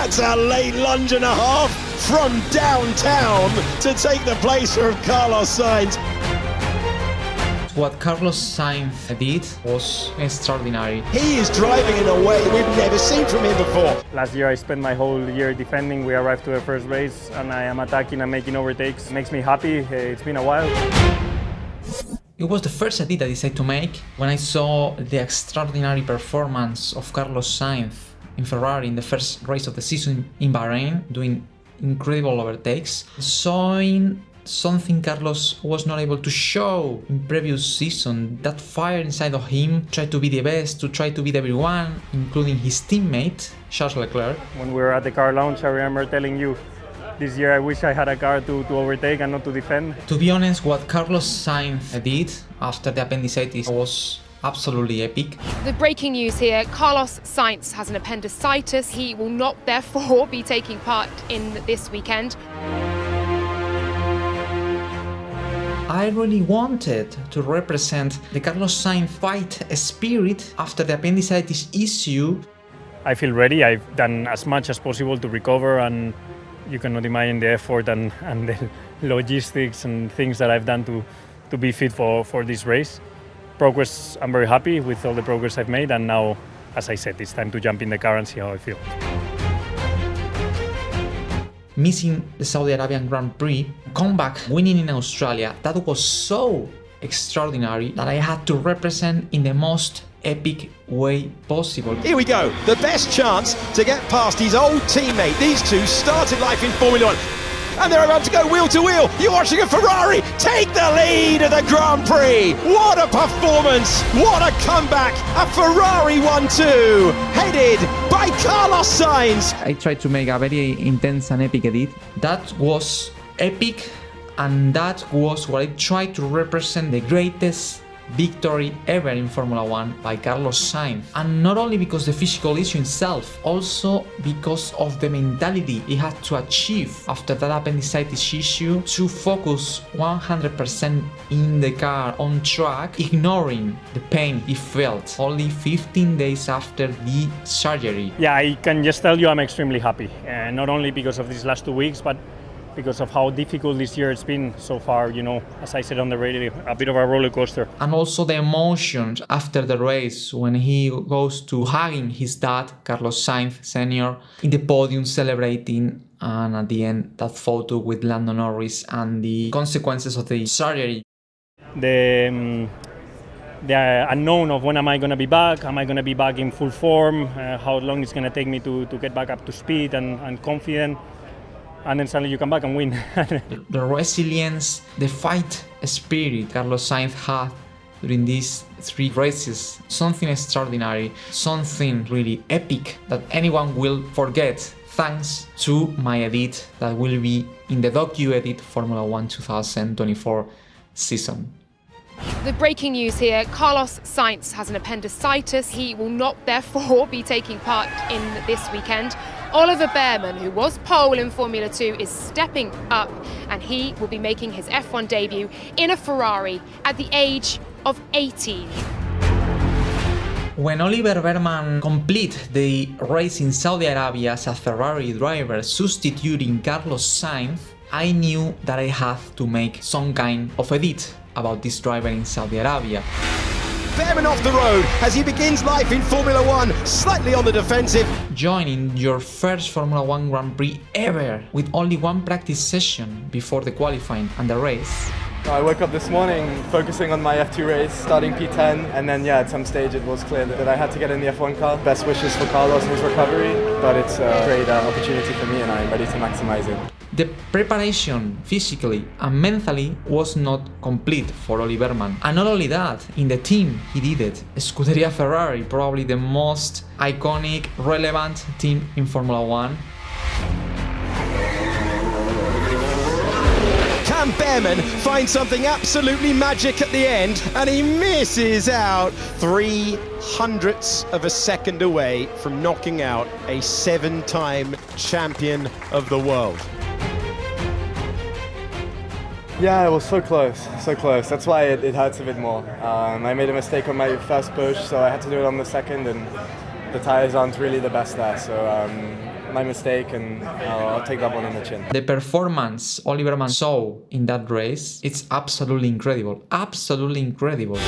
That's a late lunge and a half from downtown to take the place of Carlos Sainz. What Carlos Sainz did was extraordinary. He is driving in a way we've never seen from him before. Last year I spent my whole year defending. We arrived to the first race and I am attacking and making overtakes. It makes me happy. It's been a while. It was the first edit I decided to make when I saw the extraordinary performance of Carlos Sainz in Ferrari in the first race of the season in Bahrain, doing incredible overtakes, showing something Carlos was not able to show in previous season. That fire inside of him, try to be the best, to try to beat everyone, including his teammate, Charles Leclerc. When we were at the car launch, I remember telling you, this year I wish I had a car to overtake and not to defend. To be honest, what Carlos Sainz did after the appendicitis was absolutely epic. The breaking news here, Carlos Sainz has an appendicitis. He will not therefore be taking part in this weekend. I really wanted to represent the Carlos Sainz fight spirit after the appendicitis issue. I feel ready. I've done as much as possible to recover, and you cannot imagine the effort and the logistics and things that I've done to be fit for this race. Progress, I'm very happy with all the progress I've made, and now, as I said, it's time to jump in the car and see how I feel. Missing the Saudi Arabian Grand Prix, comeback winning in Australia, that was so extraordinary that I had to represent in the most epic way possible. Here we go, the best chance to get past his old teammate. These two started life in Formula 1 and they're about to go wheel to wheel. You're watching a Ferrari take the lead of the Grand Prix. What a performance, what a comeback. A Ferrari 1-2 headed by Carlos Sainz. I tried to make a very intense and epic edit. That was epic, and that was what I tried to represent, the greatest victory ever in Formula 1 by Carlos Sainz. And not only because the physical issue itself, also because of the mentality he had to achieve after that appendicitis issue, to focus 100% in the car, on track, ignoring the pain he felt only 15 days after the surgery. Yeah, I can just tell you I'm extremely happy. Not only because of these last 2 weeks, but because of how difficult this year it's been so far. You know, as I said on the radio, a bit of a roller coaster. And also the emotions after the race when he goes to hugging his dad, Carlos Sainz Sr., in the podium celebrating, and at the end that photo with Lando Norris and the consequences of the surgery. The unknown of when am I going to be back in full form, how long it's going to take me to get back up to speed and confident. And then suddenly you come back and win. The resilience, the fight spirit Carlos Sainz had during these 3 races, something extraordinary, something really epic that anyone will forget, thanks to my edit that will be in the docu-edit Formula 1 2024 season. The breaking news here, Carlos Sainz has an appendicitis. He will not therefore be taking part in this weekend. Oliver Bearman, who was pole in Formula 2, is stepping up, and he will be making his F1 debut in a Ferrari at the age of 18. When Oliver Bearman completed the race in Saudi Arabia as a Ferrari driver substituting Carlos Sainz, I knew that I had to make some kind of edit about this driver in Saudi Arabia. Bearman off the road as he begins life in Formula 1, slightly on the defensive. Joining your first Formula 1 Grand Prix ever with only 1 practice session before the qualifying and the race. I woke up this morning focusing on my F2 race, starting P10, and then at some stage it was clear that I had to get in the F1 car. Best wishes for Carlos in his recovery, but it's a great opportunity for me and I'm ready to maximize it. The preparation physically and mentally was not complete for Oliver Bearman. And not only that, in the team he did it. Scuderia Ferrari, probably the most iconic, relevant team in Formula 1. Can Bearman find something absolutely magic at the end, and he misses out 0.03 of a second away from knocking out a 7-time champion of the world. Yeah, it was so close, so close. That's why it hurts a bit more. I made a mistake on my first push, so I had to do it on the second, and the tires aren't really the best there. So my mistake, and I'll take that one on the chin. The performance Oliver Mann saw in that race, it's absolutely incredible. Absolutely incredible.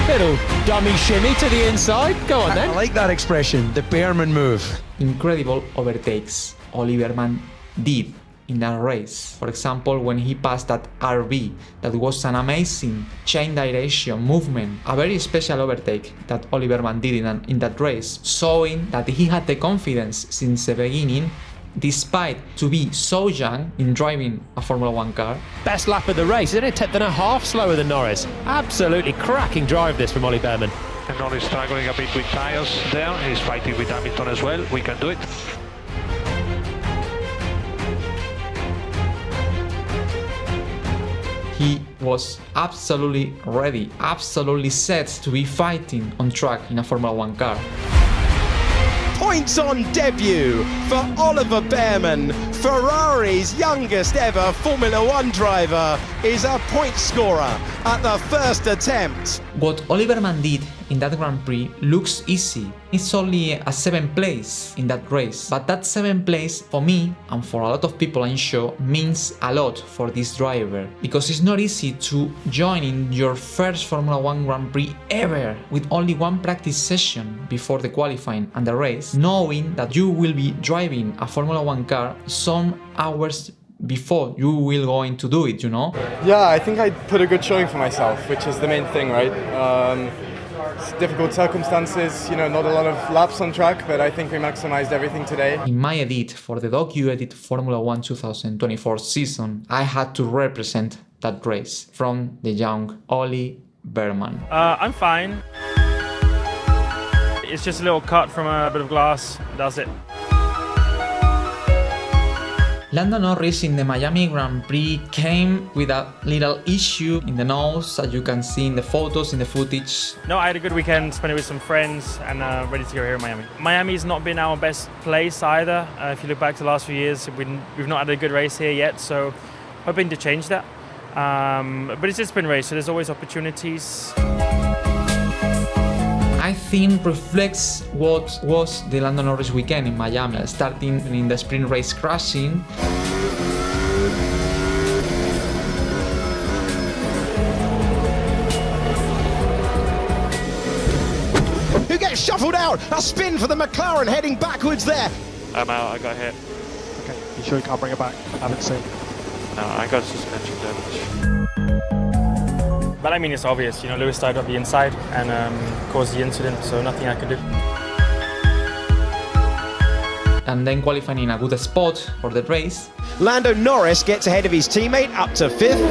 Little dummy shimmy to the inside. Go on then. I like that expression, the Behrman move. Incredible overtakes Oliver Mann did in that race. For example, when he passed that RB, that was an amazing chain direction movement, a very special overtake that Oliver Mann did in that race, showing that he had the confidence since the beginning, despite to be so young in driving a Formula 1 car. Best lap of the race, isn't it? 10th and a half slower than Norris. Absolutely cracking drive this from Ollie Behrman. And Norris struggling a bit with tyres there. He's fighting with Hamilton as well. We can do it. He was absolutely ready, absolutely set to be fighting on track in a Formula 1 car. Points on debut for Oliver Behrman. Ferrari's youngest ever Formula 1 driver is a point scorer at the first attempt. What Oliver Mann did in that Grand Prix looks easy. It's only a 7th place in that race, but that 7th place for me and for a lot of people I'm sure means a lot for this driver, because it's not easy to join in your first Formula 1 Grand Prix ever with only one practice session before the qualifying and the race, knowing that you will be driving a Formula 1 car some hours before you will going to do it, you know? Yeah, I think I put a good showing for myself, which is the main thing, right? It's difficult circumstances, you know, not a lot of laps on track, but I think we maximized everything today. In my edit for the Docu Edit Formula 1 2024 season, I had to represent that race from the young Ollie Behrman. I'm fine. It's just a little cut from a bit of glass. That's it. Lando Norris in the Miami Grand Prix came with a little issue in the nose, as you can see in the photos, in the footage. No, I had a good weekend, spent it with some friends, and ready to go here in Miami. Miami's not been our best place either. If you look back to the last few years, we've not had a good race here yet, so hoping to change that. But it's a sprint race, so there's always opportunities. I think reflects what was the Lando Norris weekend in Miami, starting in the sprint race crashing. Who gets shuffled out? A spin for the McLaren heading backwards there. I'm out, I got hit. Okay, you sure you can't bring it back? I haven't seen. No, I got suspension damage. But I mean, it's obvious, you know, Lewis started up the inside and caused the incident, so nothing I could do. And then qualifying in a good spot for the race. Lando Norris gets ahead of his teammate up to 5th.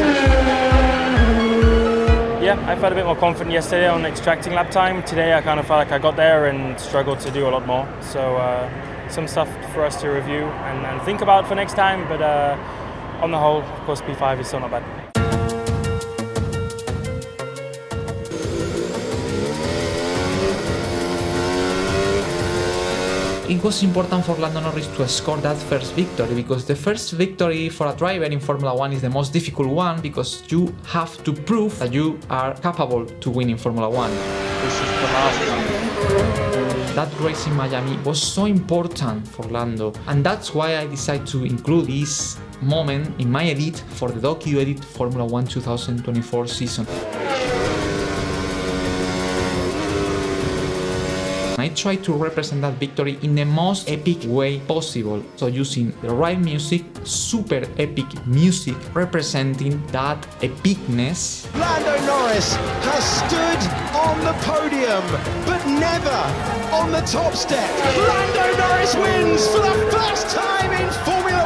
Yeah, I felt a bit more confident yesterday on extracting lap time. Today I kind of felt like I got there and struggled to do a lot more. So some stuff for us to review and think about for next time, but on the whole, of course, P5 is still not bad. It was important for Lando Norris to score that first victory, because the first victory for a driver in Formula 1 is the most difficult one, because you have to prove that you are capable to win in Formula 1. This is the last one. That race in Miami was so important for Lando, and that's why I decided to include this moment in my edit for the Docu Edit Formula 1 2024 season. I tried to represent that victory in the most epic way possible, so using the right music, super epic music, representing that epicness. Lando Norris has stood on the podium, but never on the top step. Lando Norris wins for the first time in Formula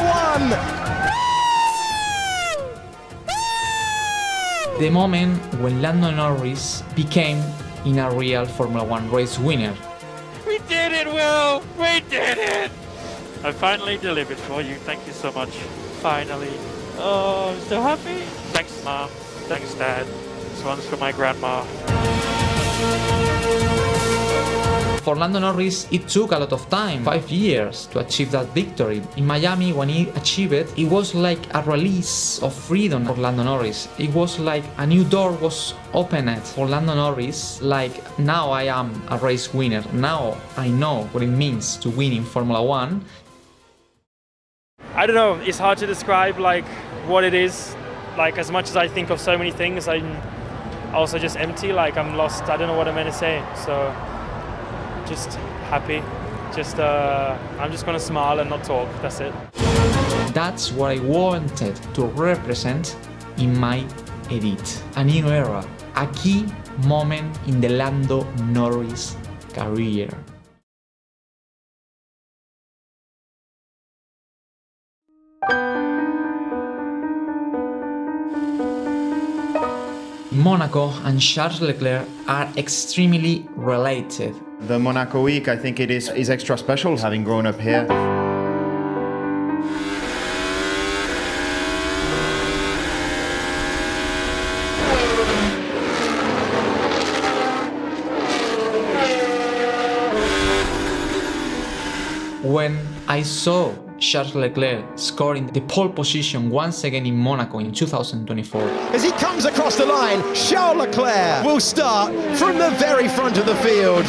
1. The moment when Lando Norris became in a real Formula 1 race winner. We did it, Will! We did it! I finally delivered for you. Thank you so much. Finally. Oh, I'm so happy. Thanks, Mom. Thanks, Dad. This one's for my grandma. For Lando Norris, it took a lot of time, 5 years, to achieve that victory. In Miami, when he achieved it, it was like a release of freedom for Lando Norris. It was like a new door was opened for Lando Norris, like now I am a race winner, now I know what it means to win in Formula 1. I don't know, it's hard to describe like what it is. Like as much as I think of so many things, I'm also just empty, like I'm lost, I don't know what I'm meant to say. So just happy, I'm just gonna smile and not talk, that's it. That's what I wanted to represent in my edit. A new era, a key moment in the Lando Norris career. Monaco and Charles Leclerc are extremely related. The Monaco week, I think it is extra special, having grown up here. When I saw Charles Leclerc scoring the pole position once again in Monaco in 2024. As he comes across the line, Charles Leclerc will start from the very front of the field.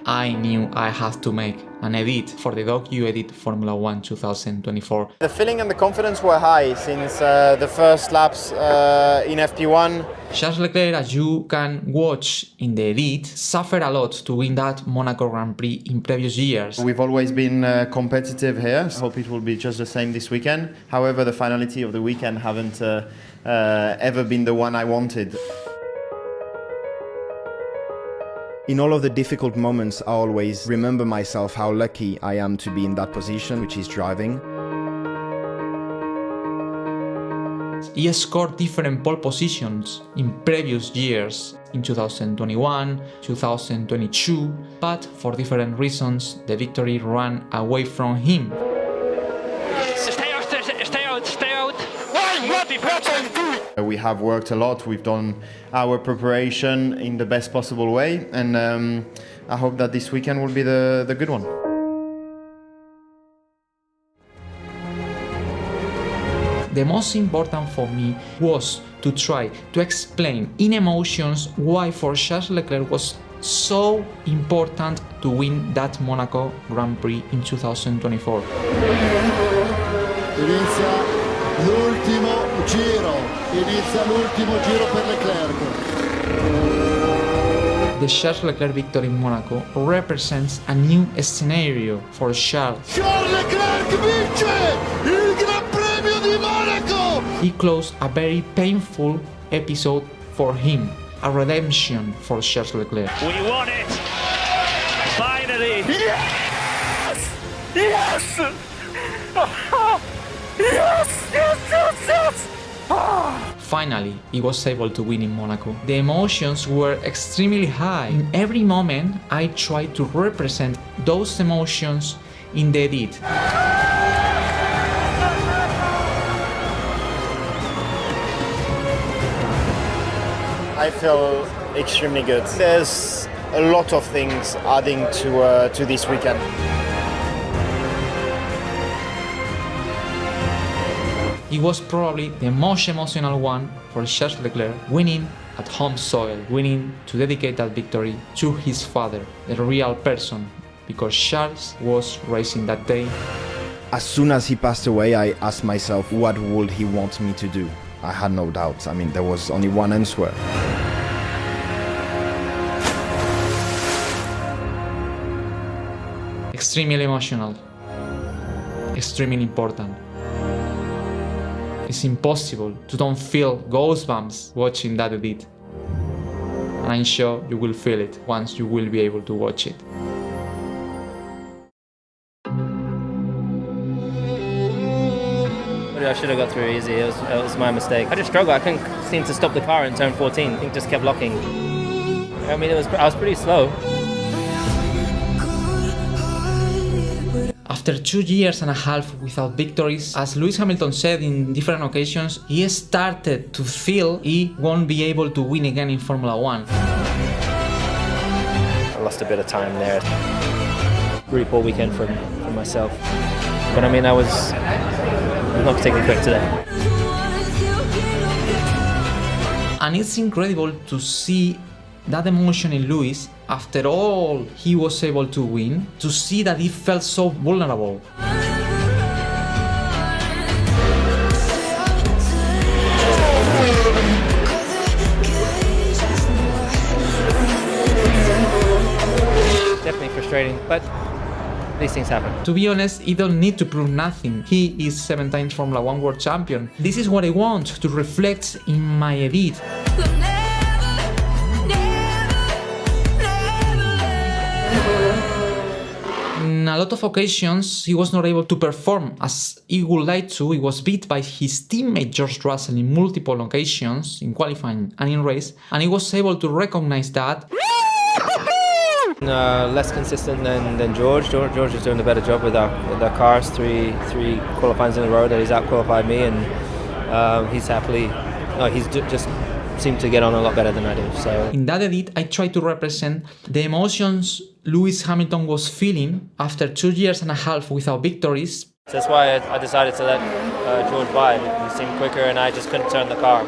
I knew I had to make an edit for the Docu Edit Formula 1 2024. The feeling and the confidence were high since the first laps in FP1. Charles Leclerc, as you can watch in the edit, suffered a lot to win that Monaco Grand Prix in previous years. We've always been competitive here. I hope it will be just the same this weekend. However, the finality of the weekend haven't ever been the one I wanted. In all of the difficult moments, I always remember myself how lucky I am to be in that position, which is driving. He scored different pole positions in previous years, in 2021, 2022, but for different reasons, the victory ran away from him. Stay out. What We have worked a lot, we've done our preparation in the best possible way, and I hope that this weekend will be the good one. The most important for me was to try to explain in emotions why for Charles Leclerc was so important to win that Monaco Grand Prix in 2024. L'ultimo giro per Leclerc. The Charles Leclerc victory in Monaco represents a new scenario for Charles. Charles Leclerc vince il Gran Premio di Monaco! He closed a very painful episode for him, a redemption for Charles Leclerc. We won it! Finally! Yes! Yes! Yes! Finally, he was able to win in Monaco. The emotions were extremely high. In every moment, I tried to represent those emotions in the edit. I feel extremely good. There's a lot of things adding to this weekend. It was probably the most emotional one for Charles Leclerc, winning at home soil, winning to dedicate that victory to his father, the real person, because Charles was racing that day. As soon as he passed away, I asked myself, what would he want me to do? I had no doubts. I mean, there was only one answer. Extremely emotional, extremely important. It's impossible to don't feel goosebumps watching that edit. And I'm sure you will feel it once you will be able to watch it. I should have got through easy, it was my mistake. I just struggled, I couldn't seem to stop the car in turn 14, I think it just kept locking. I mean, I was pretty slow. After 2 years and a half without victories, as Lewis Hamilton said in different occasions, he started to feel he won't be able to win again in Formula 1. lost a bit of time there. Really poor weekend for myself. But I mean, I was not particularly quick today. And it's incredible to see that emotion in Lewis after all he was able to win, to see that he felt so vulnerable. Definitely frustrating, but these things happen. To be honest, he don't need to prove nothing. He is 7 times Formula 1 World Champion. This is what I want to reflect in my edit. In a lot of occasions, he was not able to perform as he would like to. He was beat by his teammate George Russell in multiple occasions, in qualifying and in race, and he was able to recognize that. Less consistent than George. George is doing a better job with our cars. Three qualifyings in a row that he's out-qualified me, and he's just seemed to get on a lot better than I do. So in that edit, I try to represent the emotions Lewis Hamilton was feeling after 2 years and a half without victories. So that's why I decided to let George by. He seemed quicker, and I just couldn't turn the car.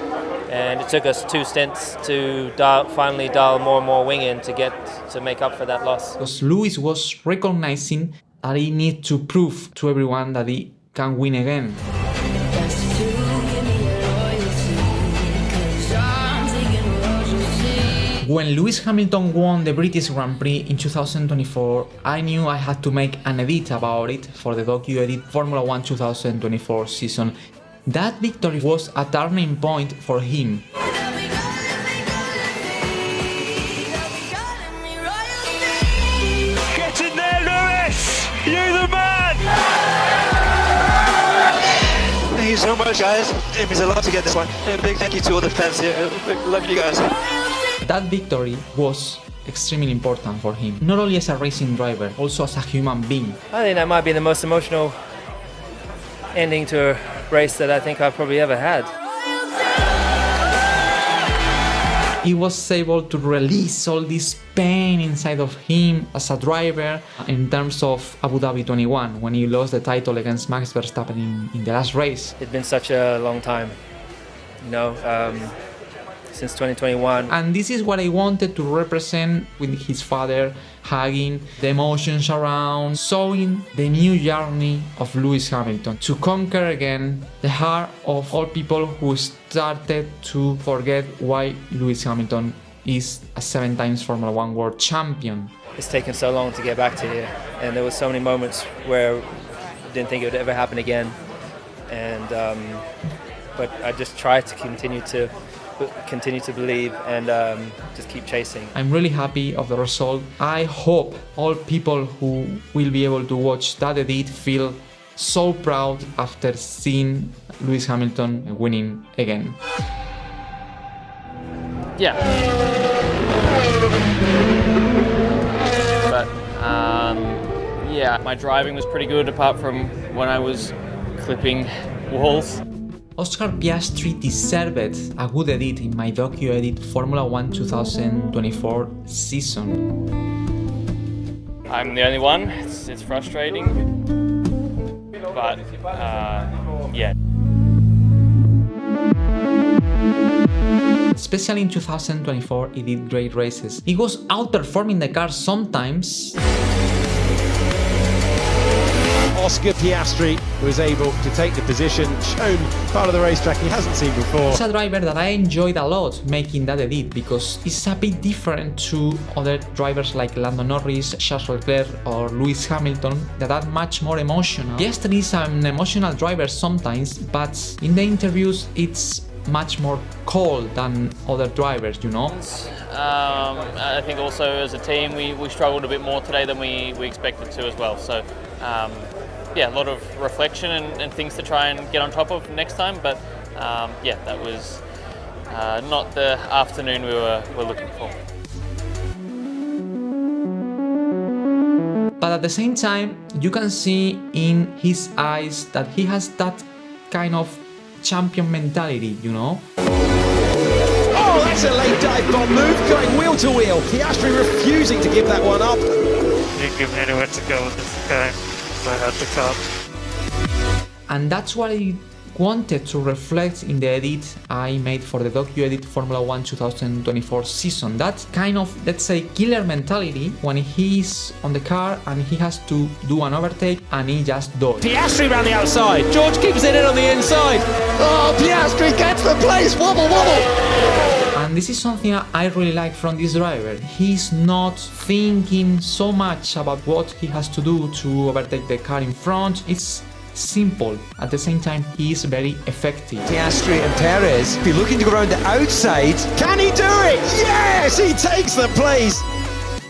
And it took us 2 stints to finally dial more and more wing in to make up for that loss. Because Lewis was recognizing that he needs to prove to everyone that he can win again. When Lewis Hamilton won the British Grand Prix in 2024, I knew I had to make an edit about it for the docu-edit Formula 1 2024 season. That victory was a turning point for him. Get in there, Lewis! You're the man! Thank you so much, guys. It means a lot to get this one. And a big thank you to all the fans here. Love you guys. That victory was extremely important for him, not only as a racing driver, also as a human being. I think that might be the most emotional ending to a race that I think I've probably ever had. He was able to release all this pain inside of him as a driver in terms of Abu Dhabi 21, when he lost the title against Max Verstappen in the last race. It's been such a long time, since 2021. And this is what I wanted to represent with his father, hugging the emotions around, showing the new journey of Lewis Hamilton to conquer again the heart of all people who started to forget why Lewis Hamilton is a 7 times Formula 1 World Champion. It's taken so long to get back to here, and there were so many moments where I didn't think it would ever happen again, and but I just tried to continue to believe and just keep chasing. I'm really happy of the result. I hope all people who will be able to watch that edit feel so proud after seeing Lewis Hamilton winning again. Yeah. But yeah, my driving was pretty good apart from when I was clipping walls. Oscar Piastri deserved a good edit in my docu-edit Formula 1 2024 season. I'm the only one. It's frustrating, but yeah. Especially in 2024, he did great races. He was outperforming the car sometimes. Oscar Piastri was able to take the position, shown part of the racetrack he hasn't seen before. It's a driver that I enjoyed a lot making that edit because it's a bit different to other drivers like Lando Norris, Charles Leclerc or Lewis Hamilton that are much more emotional. Piastri is an emotional driver sometimes, but in the interviews it's much more cold than other drivers, I think also as a team we struggled a bit more today than we expected to as well. So yeah, a lot of reflection and things to try and get on top of next time. But yeah, that was not the afternoon we were looking for. But at the same time, you can see in his eyes that he has that kind of champion mentality, Oh, It's a late dive bomb move, going wheel to wheel. Piastri refusing to give that one up. Didn't give me anywhere to go this time, so I had to come. And that's what I wanted to reflect in the edit I made for the docu-edit Formula 1 2024 season. That kind of, let's say, killer mentality when he's on the car and he has to do an overtake and he just does. Piastri round the outside. George keeps it in on the inside. Oh, Piastri gets the place. Wobble, wobble. And this is something I really like from this driver. He's not thinking so much about what he has to do to overtake the car in front. It's simple. At the same time, he is very effective. Piastri and Perez be looking to go around the outside. Can he do it? Yes, he takes the place.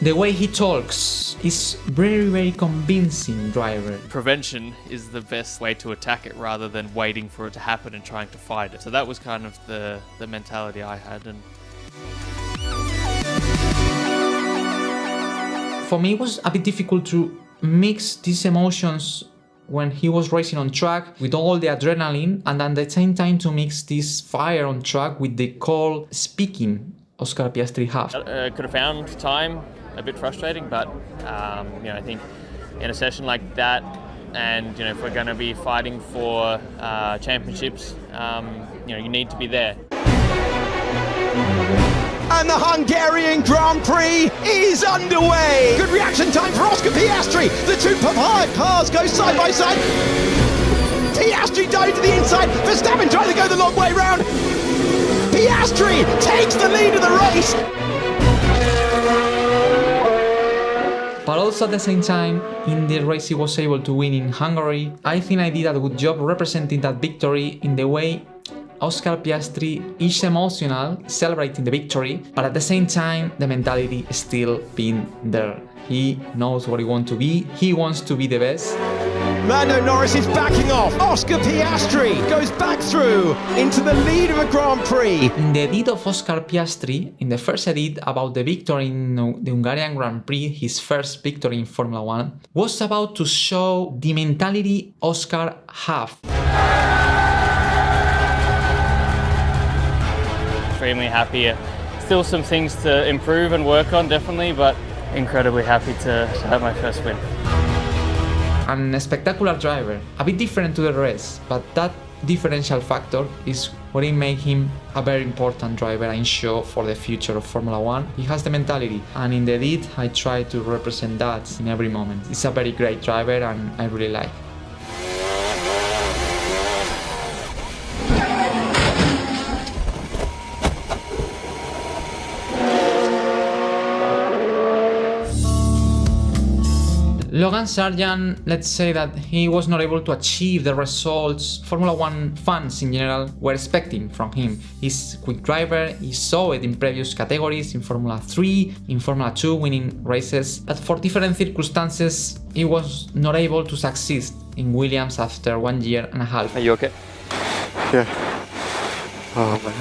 The way he talks is very convincing driver. Prevention is the best way to attack it rather than waiting for it to happen and trying to fight it. So that was kind of the mentality I had. And for me, it was a bit difficult to mix these emotions when he was racing on track with all the adrenaline, and at the same time to mix this fire on track with the cold speaking Oscar Piastri have. Could have found time a bit frustrating, but I think in a session like that, and if we're going to be fighting for championships, you need to be there. And the Hungarian Grand Prix is underway. Good reaction time for Oscar Piastri. The two cars go side by side. Piastri down to the inside. Verstappen trying to go the long way round. Piastri takes the lead of the race. But also at the same time, in the race he was able to win in Hungary. I think I did a good job representing that victory in the way Oscar Piastri is emotional, celebrating the victory, but at the same time, the mentality is still being there. He knows what he wants to be. He wants to be the best. Lando Norris is backing off. Oscar Piastri goes back through into the lead of a Grand Prix. In the edit of Oscar Piastri, in the first edit about the victory in the Hungarian Grand Prix, his first victory in Formula 1, was about to show the mentality Oscar have. Extremely happy. Still some things to improve and work on, definitely, but incredibly happy to have my first win. And a spectacular driver, a bit different to the rest, but that differential factor is what made him a very important driver, I'm sure, for the future of Formula 1. He has the mentality, and in the edit I try to represent that in every moment. He's a very great driver and I really like. Logan Sargeant, let's say that he was not able to achieve the results Formula 1 fans in general were expecting from him. He's a quick driver, he saw it in previous categories, in Formula 3, in Formula 2, winning races, but for different circumstances he was not able to succeed in Williams after 1 year and a half. Are you okay? Yeah. Oh man.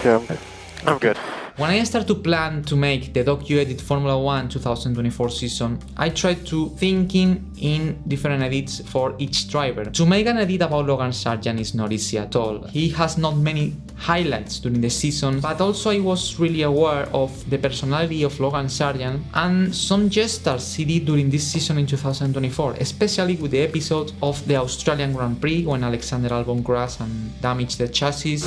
Yeah, I'm good. When I started to plan to make the docu-edit Formula 1 2024 season, I tried to thinking in different edits for each driver. To make an edit about Logan Sargeant is not easy at all. He has not many highlights during the season, but also I was really aware of the personality of Logan Sargeant and some gestures he did during this season in 2024, especially with the episode of the Australian Grand Prix when Alexander Albon crashed and damaged the chassis.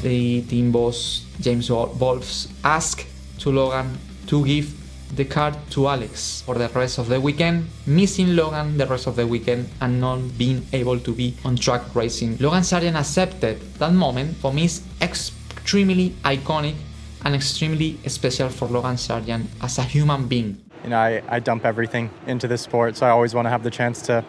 The team boss James Wolfs asked to Logan to give the car to Alex for the rest of the weekend, missing Logan the rest of the weekend and not being able to be on track racing. Logan Sargeant accepted that moment. For me, is extremely iconic and extremely special for Logan Sargeant as a human being. I dump everything into this sport, so I always want to have the chance to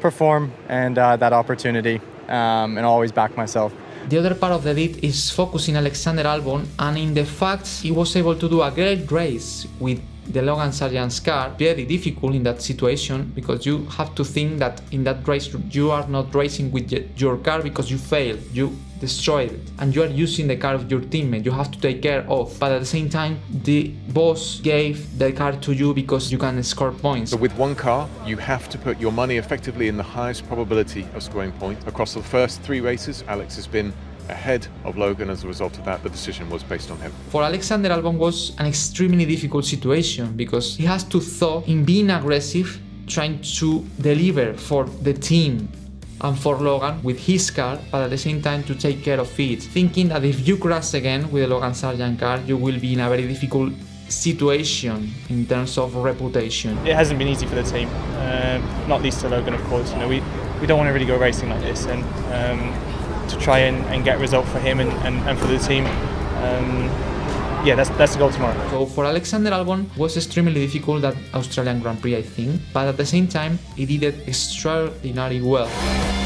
perform and that opportunity, and always back myself. The other part of the edit is focusing Alexander Albon and in the fact he was able to do a great race with the Logan Sargent's car very difficult in that situation, because you have to think that in that race you are not racing with your car because you failed, you destroyed it, and you are using the car of your teammate you have to take care of, but at the same time the boss gave the car to you because you can score points. So with one car you have to put your money effectively in the highest probability of scoring points. Across the first 3 races, Alex has been ahead of Logan. As a result of that, the decision was based on him. For Alexander Albon was an extremely difficult situation because he has to thought in being aggressive, trying to deliver for the team and for Logan with his car, but at the same time to take care of it, thinking that if you crash again with the Logan Sargent car, you will be in a very difficult situation in terms of reputation. It hasn't been easy for the team, not least to Logan, of course. You know, we don't want to really go racing like this, and to try and get a result for him and for the team. Yeah, that's the goal tomorrow. So for Alexander Albon was extremely difficult that Australian Grand Prix, I think, but at the same time he did it extraordinarily well.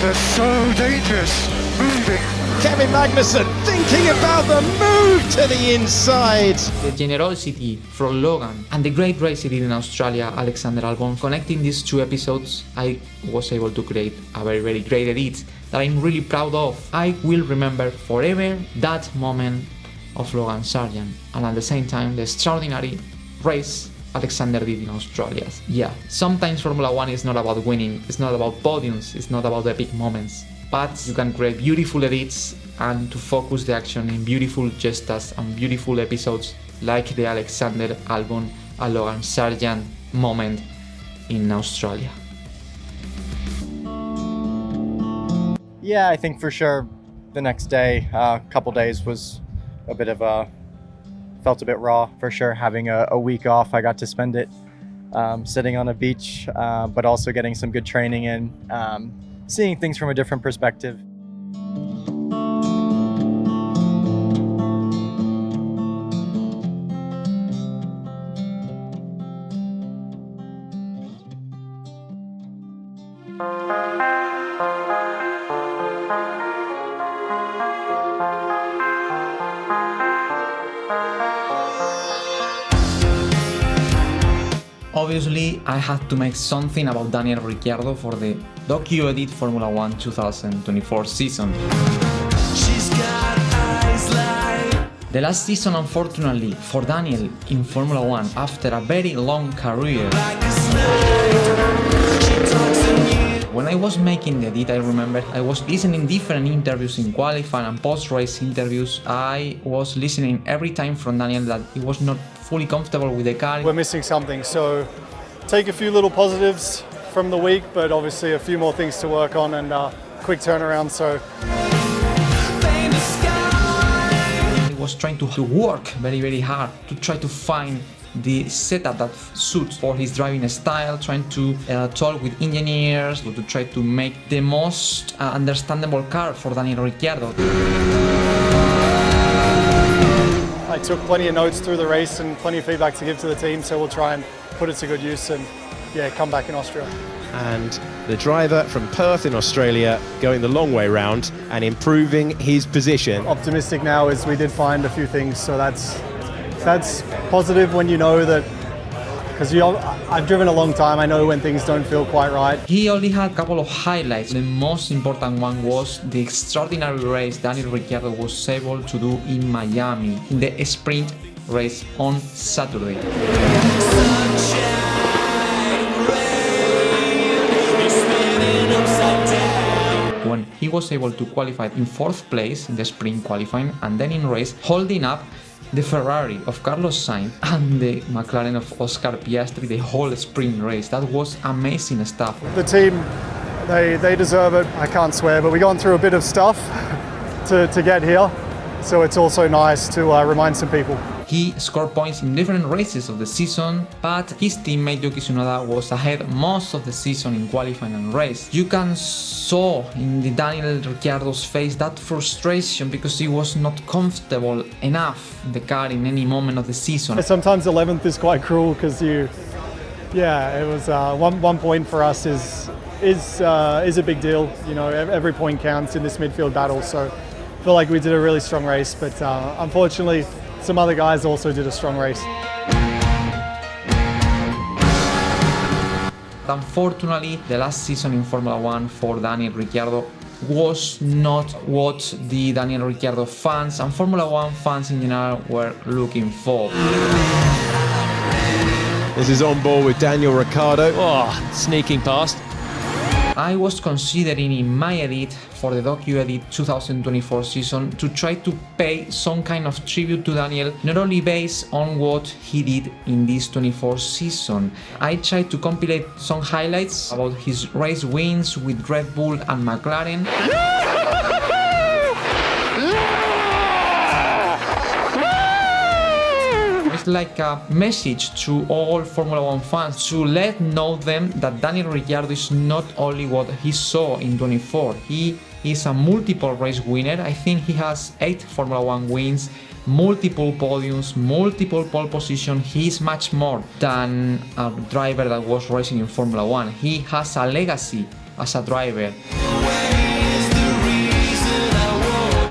They're so dangerous, moving. Kevin Magnussen thinking about the move to the inside. The generosity from Logan and the great race he did in Australia, Alexander Albon, connecting these 2 episodes, I was able to create a very, very great edit that I'm really proud of. I will remember forever that moment of Logan Sargent, and at the same time the extraordinary race Alexander did in Australia. Yeah, sometimes Formula 1 is not about winning, it's not about podiums, it's not about epic moments, but you can create beautiful edits and to focus the action in beautiful gestas and beautiful episodes like the Alexander Albon and Logan Sargent moment in Australia. Yeah, I think for sure the next day, couple days was a bit of felt a bit raw for sure. Having a week off, I got to spend it sitting on a beach, but also getting some good training in, seeing things from a different perspective. Obviously, I had to make something about Daniel Ricciardo for the docu-edit Formula 1 2024 season. The last season, unfortunately, for Daniel in Formula 1 after a very long career. When I was making the edit, I remember I was listening different interviews in qualifying and post-race interviews. I was listening every time from Daniel that he was not fully comfortable with the car. We're missing something, so take a few little positives from the week, but obviously a few more things to work on and quick turnaround. So he was trying to work very, very hard to try to find the setup that suits for his driving style, trying to talk with engineers to try to make the most understandable car for Daniel Ricciardo. I took plenty of notes through the race and plenty of feedback to give to the team, so we'll try and put it to good use and come back in Austria. And the driver from Perth in Australia going the long way round and improving his position. Optimistic now as we did find a few things, so that's positive when you know that, because I've driven a long time, I know when things don't feel quite right. He only had a couple of highlights. The most important one was the extraordinary race Daniel Ricciardo was able to do in Miami in the sprint race on Saturday. When he was able to qualify in 4th place in the sprint qualifying and then in race holding up the Ferrari of Carlos Sainz and the McLaren of Oscar Piastri the whole sprint race. That was amazing stuff. The team, they deserve it, I can't swear, but we've gone through a bit of stuff to get here, so it's also nice to remind some people. He scored points in different races of the season, but his teammate Yuki Tsunoda was ahead most of the season in qualifying and race. You can saw in the Daniel Ricciardo's face that frustration because he was not comfortable enough in the car in any moment of the season. Sometimes 11th is quite cruel because it was one point for us is a big deal. You know, every point counts in this midfield battle. So I feel like we did a really strong race, but unfortunately, some other guys also did a strong race. Unfortunately, the last season in Formula 1 for Daniel Ricciardo was not what the Daniel Ricciardo fans and Formula 1 fans in general were looking for. This is on board with Daniel Ricciardo. Oh, sneaking past. I was considering in my edit for the DocuEdit 2024 season to try to pay some kind of tribute to Daniel, not only based on what he did in this 24 season. I tried to compilate some highlights about his race wins with Red Bull and McLaren. It's like a message to all Formula 1 fans to let know them that Daniel Ricciardo is not only what he saw in 24. He is a multiple race winner. I think he has 8 Formula 1 wins, multiple podiums, multiple pole positions. He is much more than a driver that was racing in Formula 1. He has a legacy as a driver.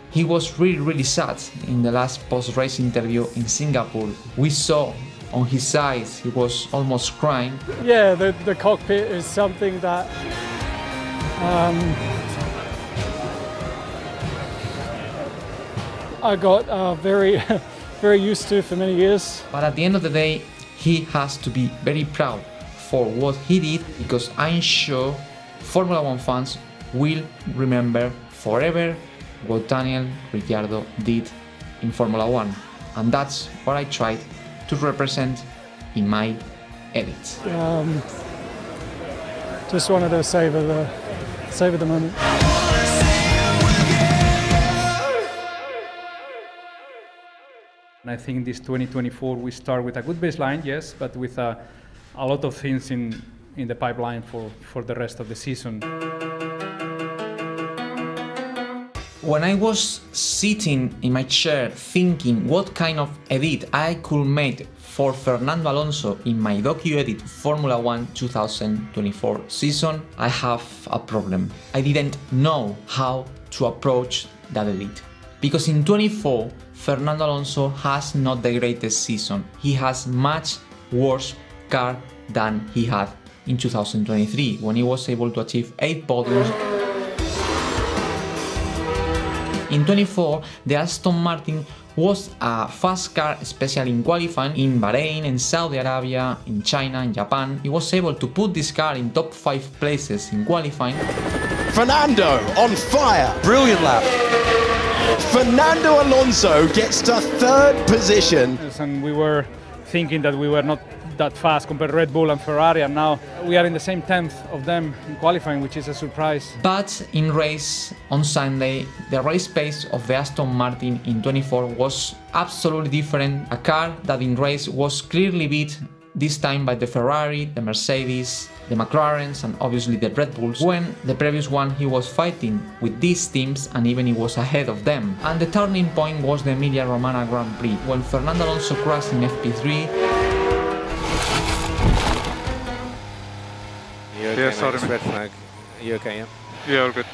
He was really sad in the last post-race interview in Singapore. We saw on his eyes he was almost crying. Yeah, the cockpit is something that I got very used to for many years. But at the end of the day, he has to be very proud for what he did, because I'm sure Formula 1 fans will remember forever what Daniel Ricciardo did in Formula 1, and that's what I tried to represent in my edits. Just wanted to savor the moment. And I think this 2024 we start with a good baseline, yes, but with a lot of things in the pipeline for the rest of the season. When I was sitting in my chair thinking what kind of edit I could make for Fernando Alonso in my DocuEdit Formula 1 2024 season, I have a problem. I didn't know how to approach that edit. Because in 24, Fernando Alonso has not the greatest season. He has much worse car than he had in 2023, when he was able to achieve 8 podiums. In 24, the Aston Martin was a fast car, especially in qualifying in Bahrain, in Saudi Arabia, in China, in Japan. He was able to put this car in top 5 places in qualifying. Fernando on fire. Brilliant lap. Fernando Alonso gets to 3rd position. And we were thinking that we were not that fast compared to Red Bull and Ferrari, and now we are in the same 10th of them in qualifying, which is a surprise. But in race on Sunday, the race pace of the Aston Martin in 24 was absolutely different. A car that in race was clearly beat this time by the Ferrari, the Mercedes, the McLarens, and obviously the Red Bulls, when the previous one he was fighting with these teams and even he was ahead of them. And the turning point was the Emilia-Romagna Grand Prix, when Fernando Alonso crashed in FP3. Yeah, sorry, red flag. You okay, yeah? Yeah, all good.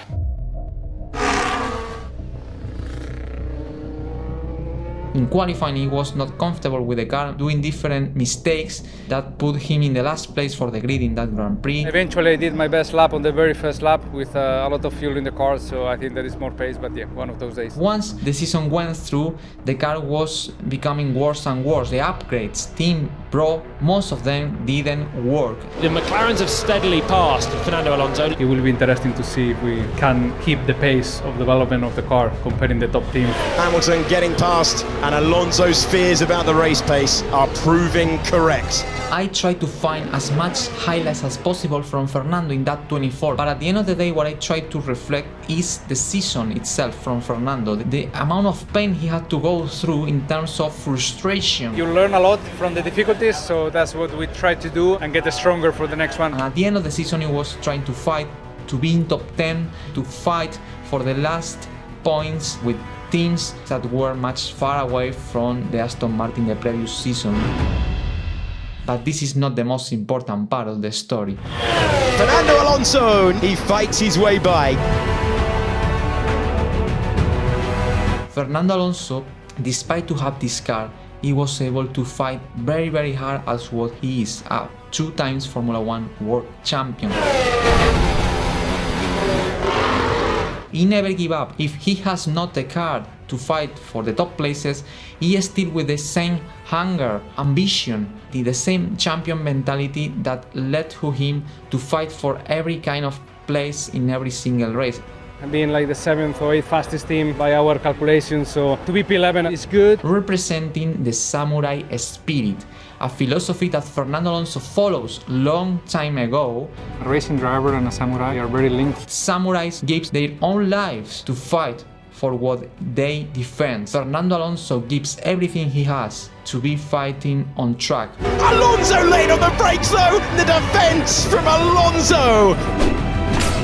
In qualifying, he was not comfortable with the car, doing different mistakes that put him in the last place for the grid in that Grand Prix. Eventually I did my best lap on the very first lap with a lot of fuel in the car, so I think there is more pace, but yeah, one of those days. Once the season went through, the car was becoming worse and worse. The upgrades, Team Pro, most of them didn't work. The McLarens have steadily passed Fernando Alonso. It will be interesting to see if we can keep the pace of development of the car comparing the top teams. Hamilton getting past, and Alonso's fears about the race pace are proving correct. I tried to find as much highlights as possible from Fernando in that 24, but at the end of the day what I tried to reflect is the season itself from Fernando, the amount of pain he had to go through in terms of frustration. You learn a lot from the difficulties, so that's what we try to do and get stronger for the next one. And at the end of the season he was trying to fight to be in top 10, to fight for the last points with teams that were much far away from the Aston Martin the previous season. But this is not the most important part of the story. Fernando Alonso, he fights his way by. Fernando Alonso, despite to have this car, he was able to fight very hard as what he is, a 2 times Formula 1 world champion. He never give up. If he has not the car to fight for the top places, he is still with the same hunger, ambition, the same champion mentality that led him to fight for every kind of place in every single race. Being like the 7th or 8th fastest team by our calculations, so to be P11 is good. Representing the samurai spirit, a philosophy that Fernando Alonso follows long time ago. A racing driver and a samurai are very linked. Samurais give their own lives to fight for what they defend. Fernando Alonso gives everything he has to be fighting on track. Alonso late on the brakes though, the defense from Alonso!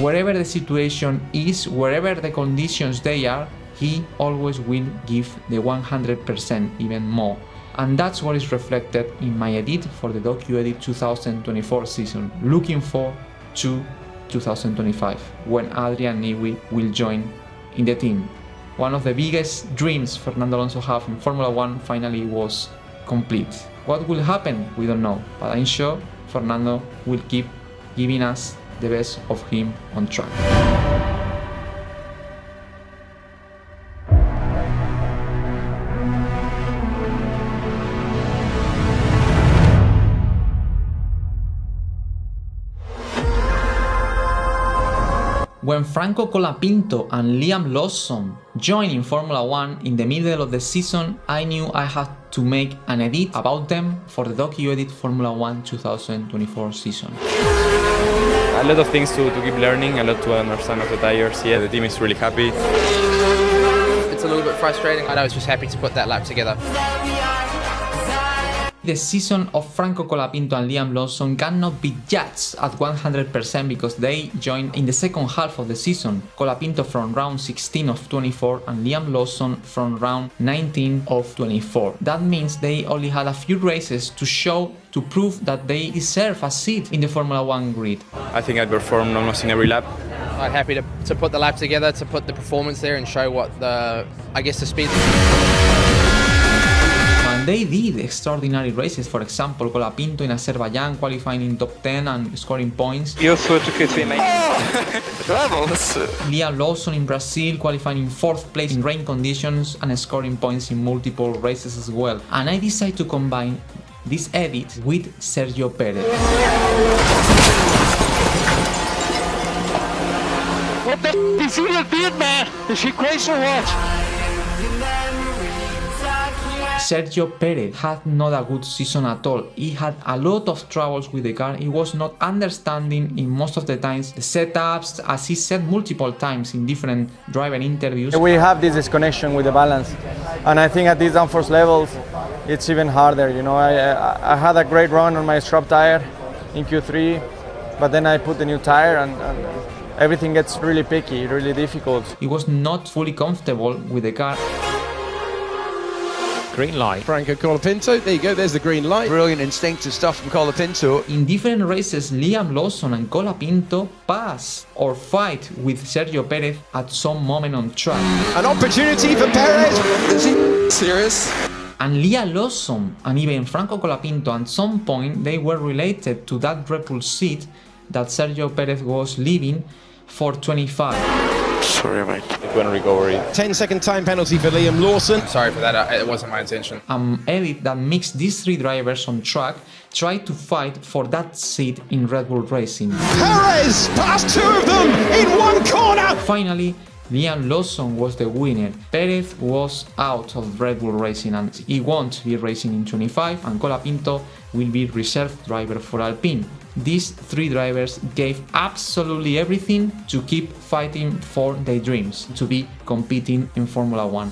Wherever the situation is, wherever the conditions they are, he always will give the 100%, even more. And that's what is reflected in my edit for the DocuEdit 2024 season. Looking forward to 2025, when Adrian Newey will join in the team. One of the biggest dreams Fernando Alonso had in Formula 1 finally was complete. What will happen? We don't know, but I'm sure Fernando will keep giving us the best of him on track. When Franco Colapinto and Liam Lawson joined in Formula 1 in the middle of the season, I knew I had to make an edit about them for the DocuEdit Formula 1 2024 season. A lot of things to keep learning, a lot to understand of the tires. Yeah, the team is really happy. It's a little bit frustrating. I was just happy to put that lap together. The season of Franco Colapinto and Liam Lawson cannot be judged at 100% because they joined in the second half of the season. Colapinto from round 16 of 24 and Liam Lawson from round 19 of 24. That means they only had a few races to prove that they deserve a seat in the Formula 1 grid. I think I performed almost in every lap. I'm happy to put the lap together, to put the performance there and show what the speed. And they did extraordinary races. For example, Colapinto in Azerbaijan qualifying in top 10 and scoring points. Liam Lawson in Brazil qualifying in 4th place in rain conditions and scoring points in multiple races as well. And I decided to combine this edit with Sergio Perez. What the is he did, man? Is he crazy or what? Sergio Perez had not a good season at all. He had a lot of troubles with the car. He was not understanding in most of the times the setups, as he said multiple times in different driver interviews. We have this disconnection with the balance, and I think at these downforce levels it's even harder. You know, I had a great run on my scrub tire in Q3, but then I put the new tire and everything gets really picky, really difficult. He was not fully comfortable with the car. Green light. Franco Colapinto, there you go, there's the green light. Brilliant instinctive stuff from Colapinto. In different races, Liam Lawson and Colapinto pass or fight with Sergio Perez at some moment on track. An opportunity for Perez. Is he serious? And Liam Lawson and even Franco Colapinto at some point they were related to that Red Bull seat that Sergio Perez was leaving for 25. Sorry, mate. It went recovery. 10-second time penalty for Liam Lawson. Sorry for that, it wasn't my intention. Edit that mixed these three drivers on track tried to fight for that seat in Red Bull Racing. Perez passed two of them in one corner! Finally, Liam Lawson was the winner. Perez was out of Red Bull Racing and he won't be racing in 25, and Colapinto will be reserve driver for Alpine. These three drivers gave absolutely everything to keep fighting for their dreams, to be competing in Formula 1.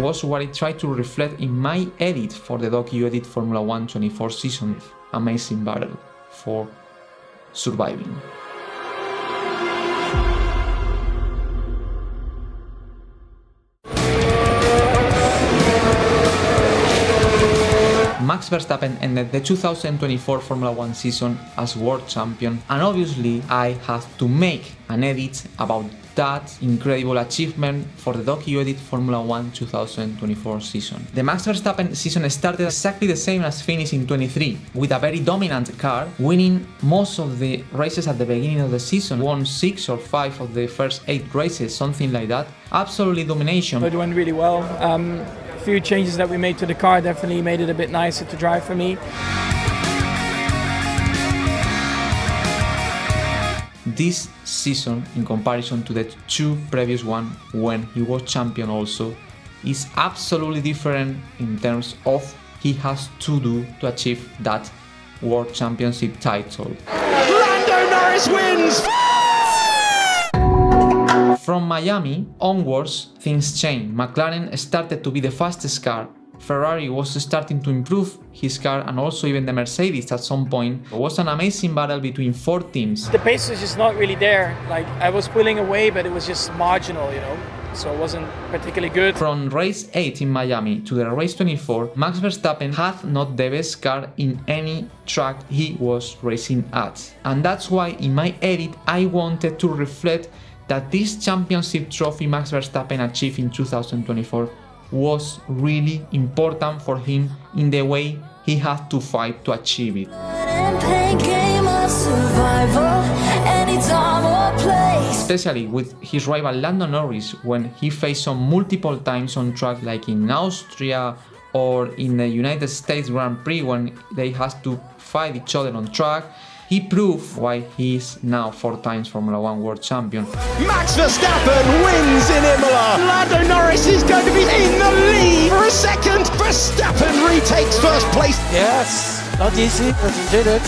Was what I tried to reflect in my edit for the DocuEdit Formula 1 24 season. Amazing battle for surviving. Max Verstappen ended the 2024 Formula 1 season as world champion, and obviously I had to make an edit about that incredible achievement for the Docu Edit Formula 1 2024 season. The Max Verstappen season started exactly the same as finished in 23, with a very dominant car, winning most of the races at the beginning of the season, won 6 or 5 of the first 8 races, something like that. Absolutely domination. It went really well. A few changes that we made to the car definitely made it a bit nicer to drive for me. This season, in comparison to the 2 previous one when he was champion also, is absolutely different in terms of he has to do to achieve that World Championship title. Lando Norris wins! From Miami onwards, things changed. McLaren started to be the fastest car. Ferrari was starting to improve his car, and also even the Mercedes at some point. It was an amazing battle between 4 teams. The pace was just not really there. Like, I was pulling away, but it was just marginal, you know. So it wasn't particularly good. From race 8 in Miami to the race 24, Max Verstappen had not the best car in any track he was racing at. And that's why in my edit I wanted to reflect that this championship trophy Max Verstappen achieved in 2024 was really important for him in the way he had to fight to achieve it. Especially with his rival Lando Norris, when he faced him multiple times on track, like in Austria or in the United States Grand Prix, when they had to fight each other on track. He proved why he is now 4 times Formula 1 World Champion. Max Verstappen wins in Imola. Lando Norris is going to be in the lead for a second. Verstappen retakes first place. Yes, not easy, but he did it.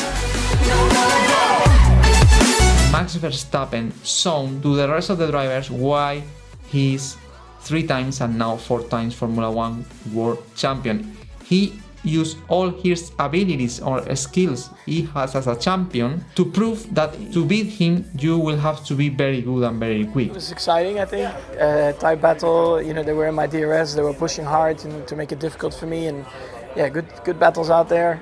Max Verstappen shown to the rest of the drivers why he is 3 times and now 4 times Formula 1 World Champion. He used all his abilities or skills he has as a champion to prove that to beat him you will have to be very good and very quick. It was exciting, I think. Tight battle, you know, they were in my DRS, they were pushing hard to make it difficult for me, and yeah, good battles out there.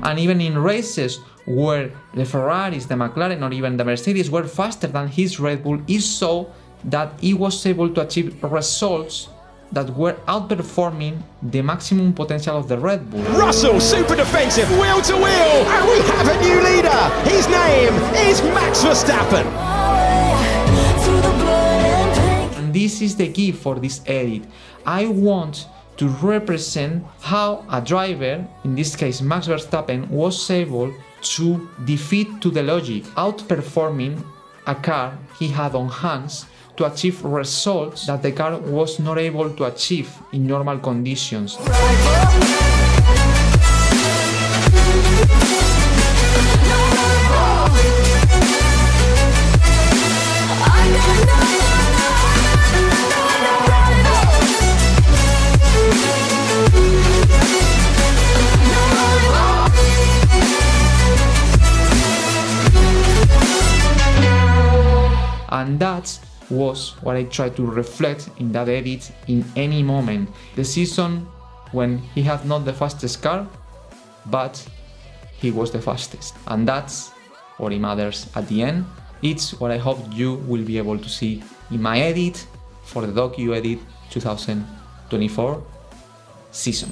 And even in races where the Ferraris, the McLaren or even the Mercedes were faster than his Red Bull, he saw that he was able to achieve results that were outperforming the maximum potential of the Red Bull. Russell, super defensive, wheel to wheel, and we have a new leader. His name is Max Verstappen. And this is the key for this edit. I want to represent how a driver, in this case Max Verstappen, was able to defeat to the logic, outperforming a car he had on hands to achieve results that the car was not able to achieve in normal conditions. And that's was what I tried to reflect in that edit in any moment. The season when he had not the fastest car, but he was the fastest. And that's what it matters at the end. It's what I hope you will be able to see in my edit for the Docu Edit 2024 season.